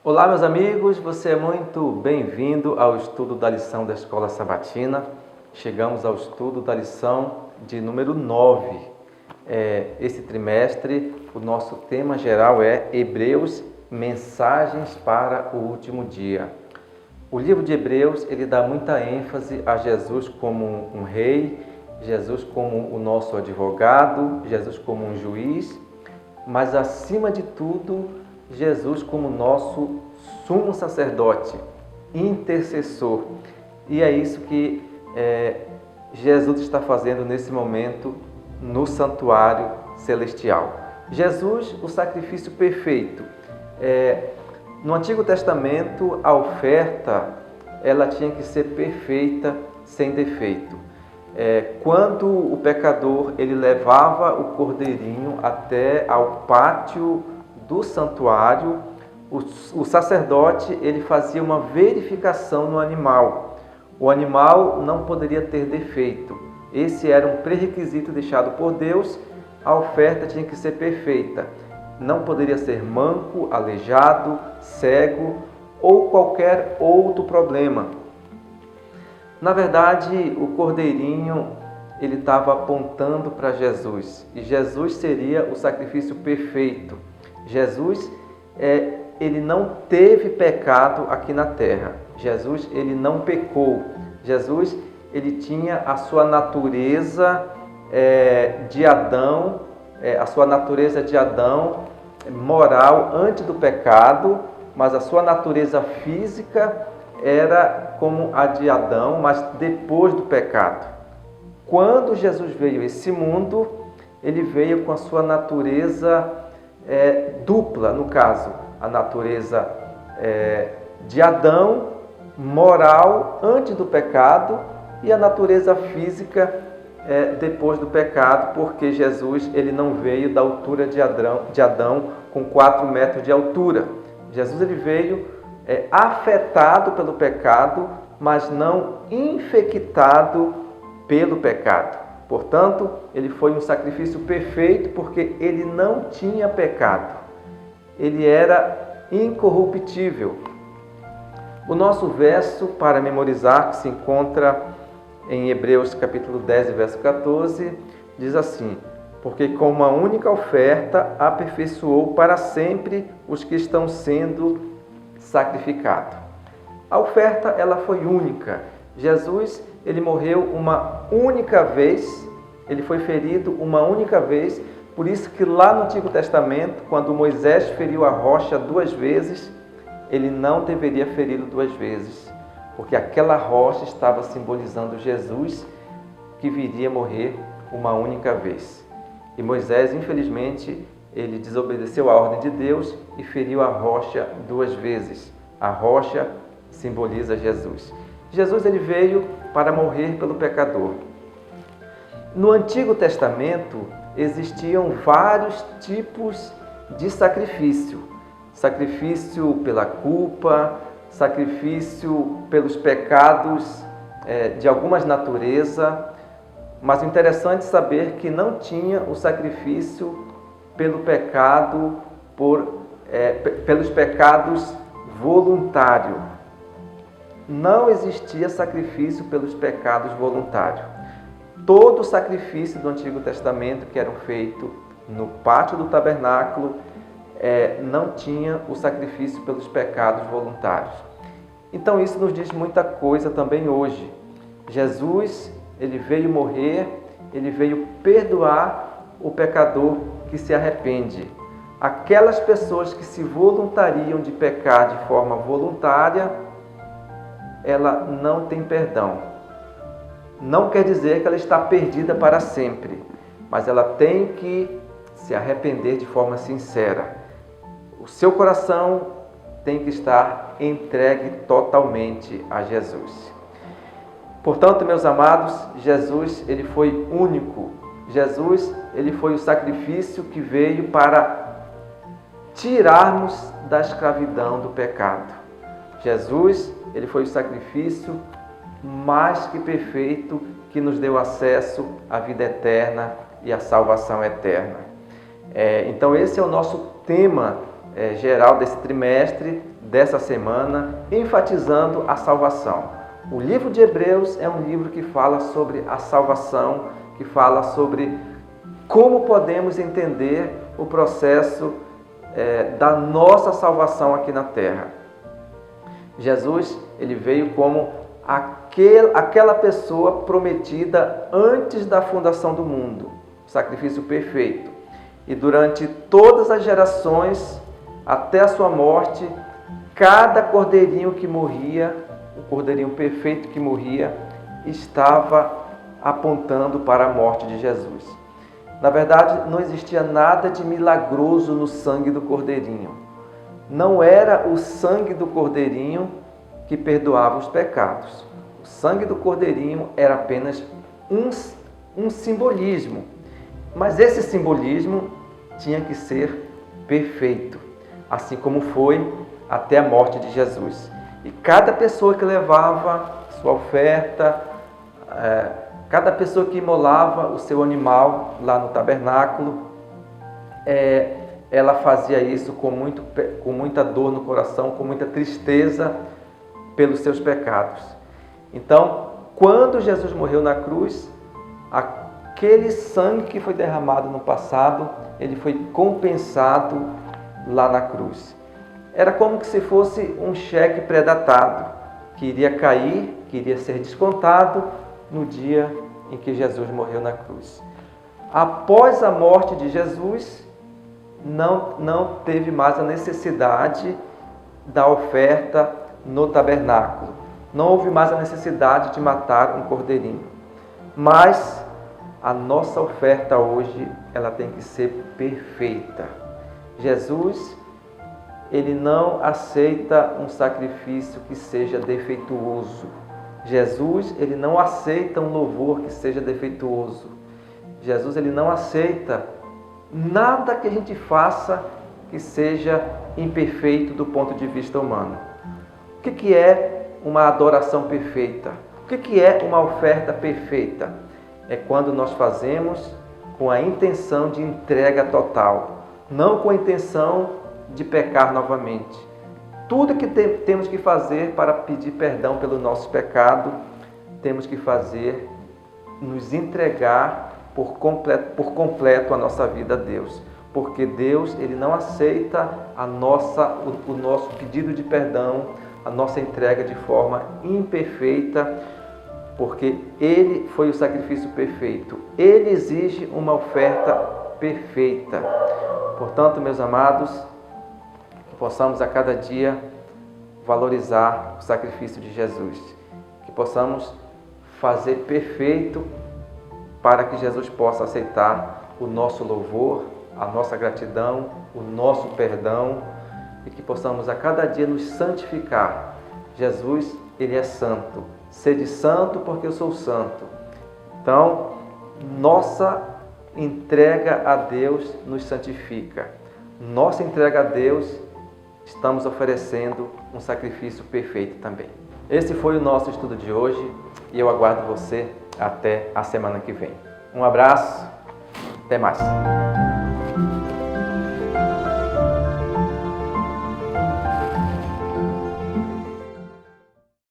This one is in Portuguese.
Olá, meus amigos, você é muito bem-vindo ao estudo da lição da Escola Sabatina. Chegamos ao estudo da lição de número 9. Esse trimestre, o nosso tema geral é Hebreus, mensagens para o último dia. O livro de Hebreus, ele dá muita ênfase a Jesus como um rei, Jesus como o nosso advogado, Jesus como um juiz, mas acima de tudo, Jesus como nosso sumo sacerdote, intercessor. E é isso que Jesus está fazendo nesse momento no santuário celestial. Jesus, o sacrifício perfeito. No Antigo Testamento, a oferta ela tinha que ser perfeita, sem defeito. Quando o pecador ele levava o cordeirinho até ao pátio do santuário, o sacerdote ele fazia uma verificação no animal. O animal não poderia ter defeito. Esse era um pré-requisito deixado por Deus. A oferta tinha que ser perfeita. Não poderia ser manco, aleijado, cego ou qualquer outro problema. Na verdade, o cordeirinho ele estava apontando para Jesus. E Jesus seria o sacrifício perfeito. Jesus, ele não teve pecado aqui na terra. Jesus, ele não pecou. Jesus, ele tinha a sua natureza de Adão, a sua natureza de Adão moral antes do pecado, mas a sua natureza física era como a de Adão, mas depois do pecado. Quando Jesus veio a esse mundo, ele veio com a sua natureza dupla, no caso, a natureza de Adão, moral, antes do pecado, e a natureza física depois do pecado, porque Jesus ele não veio da altura de Adão com 4 metros de altura. Jesus ele veio afetado pelo pecado, mas não infectado pelo pecado. Portanto, ele foi um sacrifício perfeito porque ele não tinha pecado. Ele era incorruptível. O nosso verso para memorizar, que se encontra em Hebreus capítulo 10, verso 14, diz assim: porque com uma única oferta aperfeiçoou para sempre os que estão sendo sacrificados. A oferta ela foi única. Jesus ele morreu uma única vez, ele foi ferido uma única vez, por isso que lá no Antigo Testamento, quando Moisés feriu a rocha 2 vezes, ele não deveria feri-lo 2 vezes, porque aquela rocha estava simbolizando Jesus que viria morrer uma única vez. E Moisés, infelizmente, ele desobedeceu a ordem de Deus e feriu a rocha 2 vezes. A rocha simboliza Jesus. Jesus ele veio para morrer pelo pecador. No Antigo Testamento existiam vários tipos de sacrifício. Sacrifício pela culpa, sacrifício pelos pecados de algumas naturezas. Mas o interessante é saber que não tinha o sacrifício pelo pecado, pelos pecados voluntários. Não existia sacrifício pelos pecados voluntários. Todo o sacrifício do Antigo Testamento que eram feito no pátio do tabernáculo não tinha o sacrifício pelos pecados voluntários. Então isso nos diz muita coisa também hoje. Jesus, ele veio morrer, ele veio perdoar o pecador que se arrepende. Aquelas pessoas que se voluntariam de pecar de forma voluntária, ela não tem perdão. Não quer dizer que ela está perdida para sempre, mas ela tem que se arrepender de forma sincera. O seu coração tem que estar entregue totalmente a Jesus. Portanto, meus amados, Jesus ele foi único. Jesus ele foi o sacrifício que veio para tirarmos da escravidão do pecado. Jesus ele foi o sacrifício mais que perfeito que nos deu acesso à vida eterna e à salvação eterna. Então esse é o nosso tema geral desse trimestre, dessa semana, enfatizando a salvação. O livro de Hebreus é um livro que fala sobre a salvação, que fala sobre como podemos entender o processo da nossa salvação aqui na Terra. Jesus, ele veio como aquela pessoa prometida antes da fundação do mundo, o sacrifício perfeito. E durante todas as gerações, até a sua morte, cada cordeirinho que morria, o cordeirinho perfeito que morria, estava apontando para a morte de Jesus. Na verdade, não existia nada de milagroso no sangue do cordeirinho. Não era o sangue do cordeirinho que perdoava os pecados. O sangue do cordeirinho era apenas um simbolismo. Mas esse simbolismo tinha que ser perfeito, assim como foi até a morte de Jesus. E cada pessoa que levava sua oferta, cada pessoa que imolava o seu animal lá no tabernáculo, ela fazia isso com muita dor no coração, com muita tristeza pelos seus pecados. Então, quando Jesus morreu na cruz, aquele sangue que foi derramado no passado, ele foi compensado lá na cruz. Era como se fosse um cheque pré-datado, que iria cair, que iria ser descontado no dia em que Jesus morreu na cruz. Após a morte de Jesus, não teve mais a necessidade da oferta no tabernáculo. Não houve mais a necessidade de matar um cordeirinho. Mas a nossa oferta hoje, ela tem que ser perfeita. Jesus, ele não aceita um sacrifício que seja defeituoso. Jesus, ele não aceita um louvor que seja defeituoso. Jesus, ele não aceita nada que a gente faça que seja imperfeito do ponto de vista humano. O que é uma adoração perfeita? O que é uma oferta perfeita? É quando nós fazemos com a intenção de entrega total, não com a intenção de pecar novamente. Tudo que temos que fazer para pedir perdão pelo nosso pecado, temos que fazer, nos entregar por completo a nossa vida a Deus. Porque Deus, ele não aceita o nosso pedido de perdão, a nossa entrega de forma imperfeita, porque Ele foi o sacrifício perfeito. Ele exige uma oferta perfeita. Portanto, meus amados, que possamos a cada dia valorizar o sacrifício de Jesus. Que possamos fazer perfeito para que Jesus possa aceitar o nosso louvor, a nossa gratidão, o nosso perdão e que possamos a cada dia nos santificar. Jesus, ele é santo. Sede santo porque eu sou santo. Então, nossa entrega a Deus nos santifica. Nossa entrega a Deus, estamos oferecendo um sacrifício perfeito também. Esse foi o nosso estudo de hoje e eu aguardo você até a semana que vem. Um abraço, até mais.